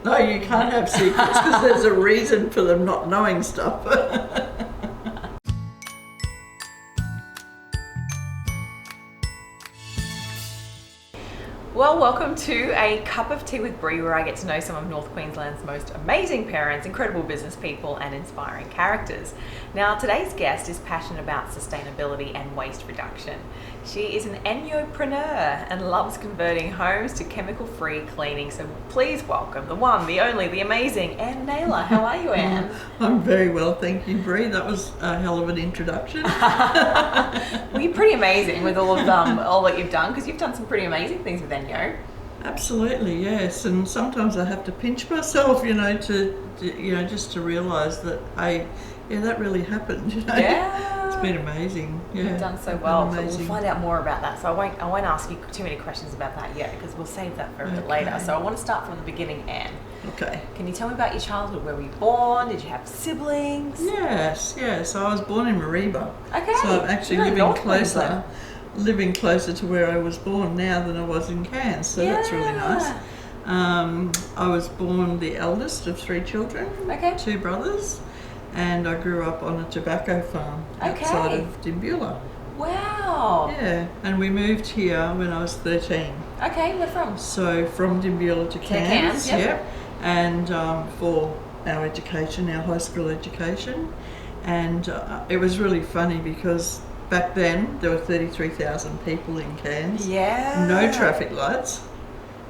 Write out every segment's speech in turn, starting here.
No, you can't have secrets because there's a reason for them not knowing stuff. Well, welcome to A Cup of Tea with Bree, where I get to know some of North Queensland's most amazing parents, incredible business people and inspiring characters. Now, today's guest is passionate about sustainability and waste reduction. She is an ennopreneur and loves converting homes to chemical-free cleaning. So please welcome the one, the only, the amazing Anne Naylor. How are you, Anne? I'm very well, thank you, Bree. That was a hell of an introduction. Well, you're pretty amazing with all that you've done, because you've done some pretty amazing things with Enyo. Absolutely, yes. And sometimes I have to pinch myself, just to realise that, hey, yeah, that really happened. Yeah. It's been amazing. Yeah. You've done so well. But we'll find out more about that. So I won't ask you too many questions about that yet, because we'll save that for a bit later. So I want to start from the beginning, Anne. Okay. Can you tell me about your childhood? Where were you born? Did you have siblings? Yes. So I was born in Mareeba. Okay. So I'm actually living closer to where I was born now than I was in Cairns. So that's really nice. I was born the eldest of 3 children. Okay. 2 brothers. And I grew up on a tobacco farm outside of Dimbula. Wow. Yeah, and we moved here when I was 13. Okay, where from? So from Dimbula to Cairns, yep. And for our education, our high school education. And it was really funny because back then there were 33,000 people in Cairns. Yeah. No traffic lights.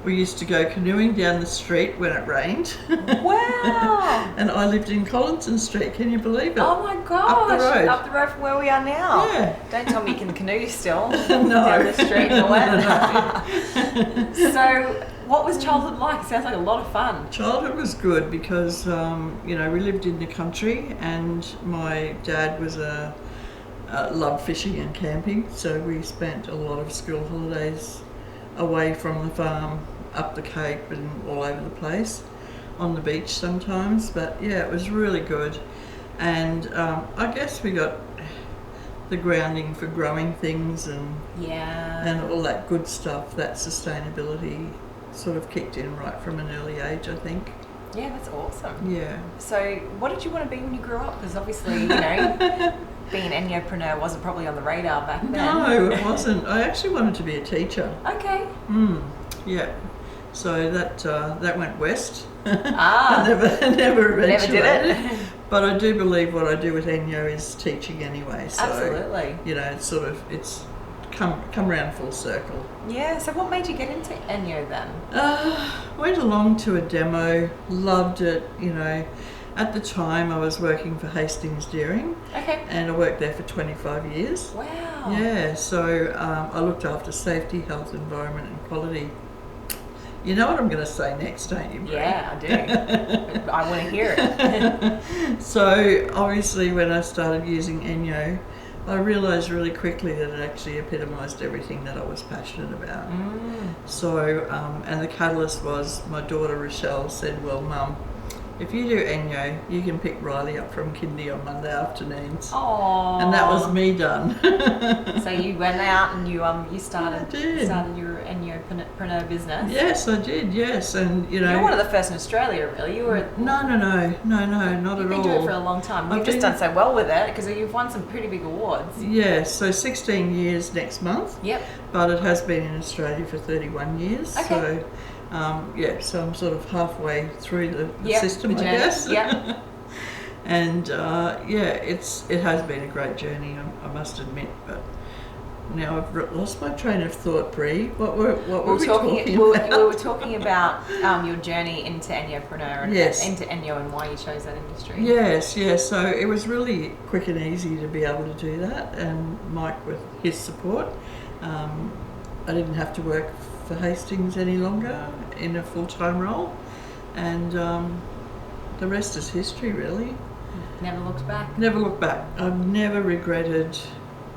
We used to go canoeing down the street when it rained. Wow! And I lived in Collinson Street, can you believe it? Oh my gosh! Up the road from where we are now. Yeah. Don't tell me you can canoe still. No. Down the street in the wet. No. So, what was childhood like? It sounds like a lot of fun. Childhood was good because, we lived in the country and my dad was loved fishing and camping, so we spent a lot of school holidays away from the farm, up the Cape and all over the place, on the beach sometimes. But yeah, it was really good. And I guess we got the grounding for growing things and all that good stuff. That sustainability sort of kicked in right from an early age, I think. Yeah, that's awesome. Yeah. So what did you want to be when you grew up? Because obviously, being an ennopreneur wasn't probably on the radar back then. No, it wasn't. I actually wanted to be a teacher. Okay. Yeah. So that went west. Ah. never eventually. Never did it. But I do believe what I do with Enyo is teaching anyway. So, absolutely. It's come round full circle. Yeah. So what made you get into Enyo then? Went along to a demo, loved it. At the time I was working for Hastings Dairying. Okay. And I worked there for 25 years. Wow. Yeah, so I looked after safety, health, environment and quality. You know what I'm going to say next, don't you, Bree? Yeah, I do. I want to hear it. So obviously when I started using Enyo, I realised really quickly that it actually epitomised everything that I was passionate about. So, and the catalyst was my daughter Rochelle said, well, Mum, if you do Enyo, you can pick Riley up from kindy on Monday afternoons. Aww. And that was me done. So you went out and you started your Ennopreneur business. Yes, I did. Yes, and you're one of the first in Australia, really. You were no, not at all. You've been doing it for a long time. You've just done so well with it because you've won some pretty big awards. Yes, so 16 years next month. Yep. But it has been in Australia for 31 years. Okay. So. So I'm sort of halfway through the system, I guess. Yeah. And it has been a great journey, I must admit. But now I've lost my train of thought, Bree. What were we talking about? We were talking about your journey into Ennopreneur and into Enyo and why you chose that industry. Yes. So it was really quick and easy to be able to do that, and Mike with his support. I didn't have to work for Hastings any longer in a full-time role, and the rest is history, really. Never looked back. Never looked back. I've never regretted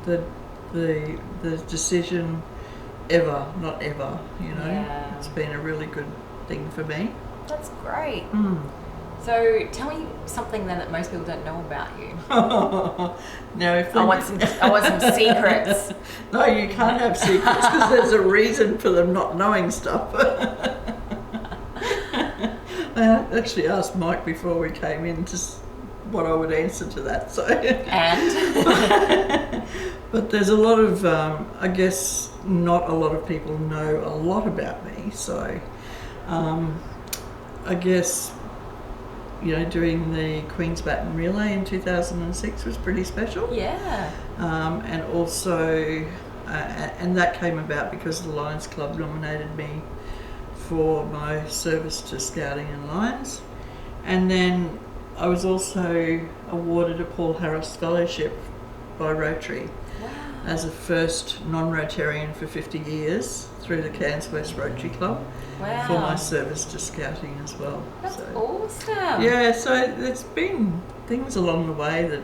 the decision ever, not ever. It's been a really good thing for me. That's great. So tell me something then that most people don't know about you. Now, if I want some secrets. No, you can't have secrets because there's a reason for them not knowing stuff. I actually asked Mike before we came in what I would answer to that. So, And? but there's a lot of, I guess, not a lot of people know a lot about me. So, I guess, doing the Queen's Baton Relay in 2006 was pretty special. Yeah. And also, and that came about because the Lions Club nominated me for my service to Scouting and Lions. And then I was also awarded a Paul Harris Fellowship by Rotary. Wow. As a first non-Rotarian for 50 years through the Cairns West Rotary Club. Wow. For my service to Scouting as well. That's awesome. Yeah, so there's been things along the way that,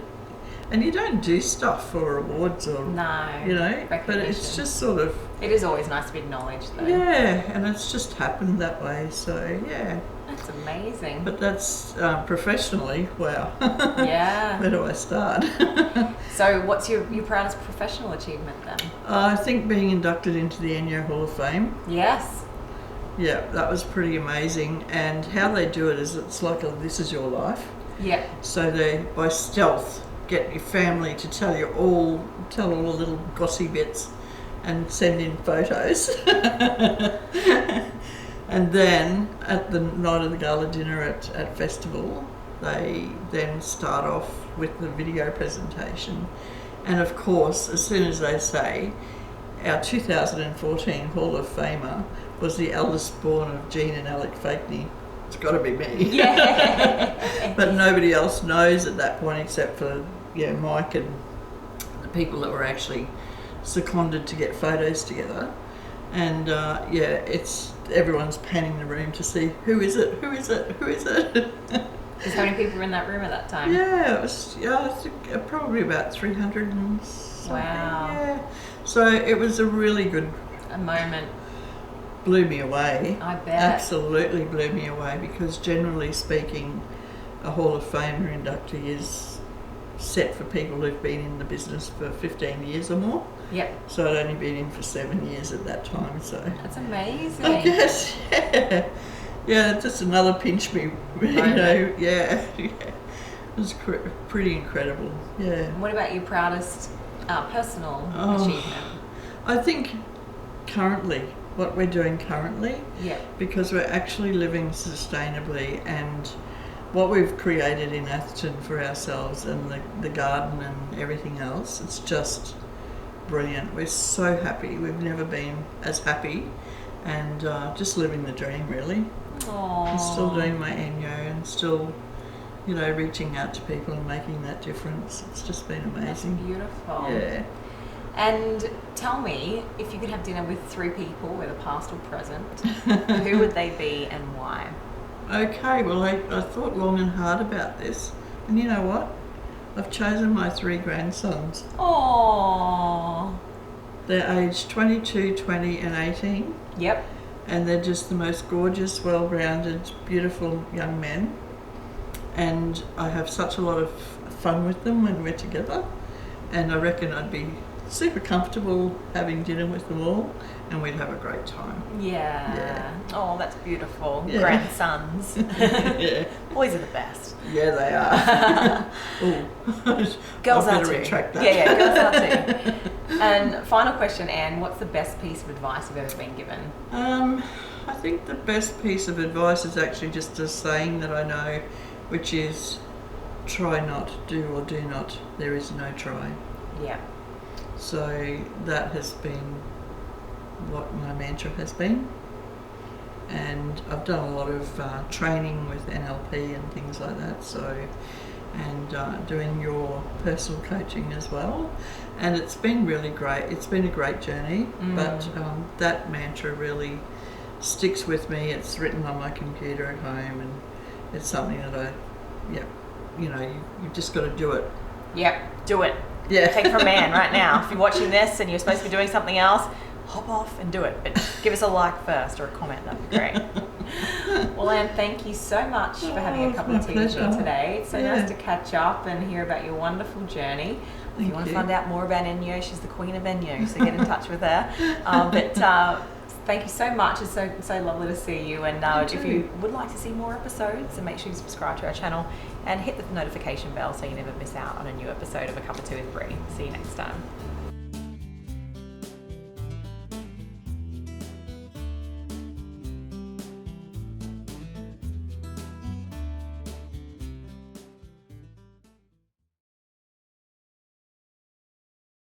and you don't do stuff for awards or, but it's just sort of. It is always nice to be acknowledged though. Yeah, and it's just happened that way, so yeah. That's amazing. But that's professionally, wow. Yeah. Where do I start? So what's your proudest professional achievement then? I think being inducted into the Enyo Hall of Fame. Yes. Yeah, that was pretty amazing. And how they do it is it's like This Is Your Life. Yeah. So they, by stealth, get your family to tell all the little gossy bits and send in photos. And then at the night of the gala dinner at Festival, they then start off with the video presentation. And of course, as soon as they say, our 2014 Hall of Famer was the eldest born of Jean and Alec Fakney. It's got to be me. Yeah. But nobody else knows at that point except for Mike and the people that were actually seconded to get photos together. And it's everyone's panning the room to see who is it. How many people were in that room at that time? Yeah, it was I think probably about 300 and something. Wow. Yeah. So it was a really good moment. Blew me away. I bet. Absolutely blew me away, because generally speaking, a Hall of Famer inductee is set for people who've been in the business for 15 years or more. Yep. So I'd only been in for 7 years at that time. So that's amazing. I guess, yeah. Yeah, just another pinch me, yeah. It was pretty incredible, yeah. What about your proudest personal achievement? I think what we're doing currently, yeah, because we're actually living sustainably, and what we've created in Atherton for ourselves and the garden and everything else, it's just brilliant. We're so happy. We've never been as happy, and just living the dream, really. Aww. And still doing my Enyo and still, reaching out to people and making that difference. It's just been amazing. That's beautiful. Yeah. And tell me, if you could have dinner with 3 people, whether past or present, who would they be and why? Okay, well, I thought long and hard about this, and you know what? I've chosen my 3 grandsons. Aww. They're aged 22, 20 and 18. Yep. And they're just the most gorgeous, well-rounded, beautiful young men. And I have such a lot of fun with them when we're together. And I reckon I'd be super comfortable having dinner with them all, and we'd have a great time. Yeah. Oh, that's beautiful. Yeah. Grandsons. Yeah. Boys are the best. Yeah, they are. Oh, girls I are better too. retract that. Yeah, girls are too. And final question, Anne, what's the best piece of advice you've ever been given? I think the best piece of advice is actually just a saying that I know, which is, try not, do or do not, there is no try. Yeah. So that has been what my mantra has been. And I've done a lot of training with NLP and things like that, and doing your personal coaching as well. And it's been really great. It's been a great journey, but that mantra really sticks with me. It's written on my computer at home, and it's something that you've just got to do it. Yep, do it. Yeah. Take it from Anne right now. If you're watching this and you're supposed to be doing something else, hop off and do it. But give us a like first or a comment. That'd be great. Well, Anne, thank you so much for having a cup of tea with me today. It's so nice to catch up and hear about your wonderful journey. If you want to find out more about Enyo, she's the queen of Enyo, so get in touch with her. But Thank you so much. It's so lovely to see you. And if you would like to see more episodes, then make sure you subscribe to our channel and hit the notification bell so you never miss out on a new episode of A Cup of Tea with Bree. See you next time.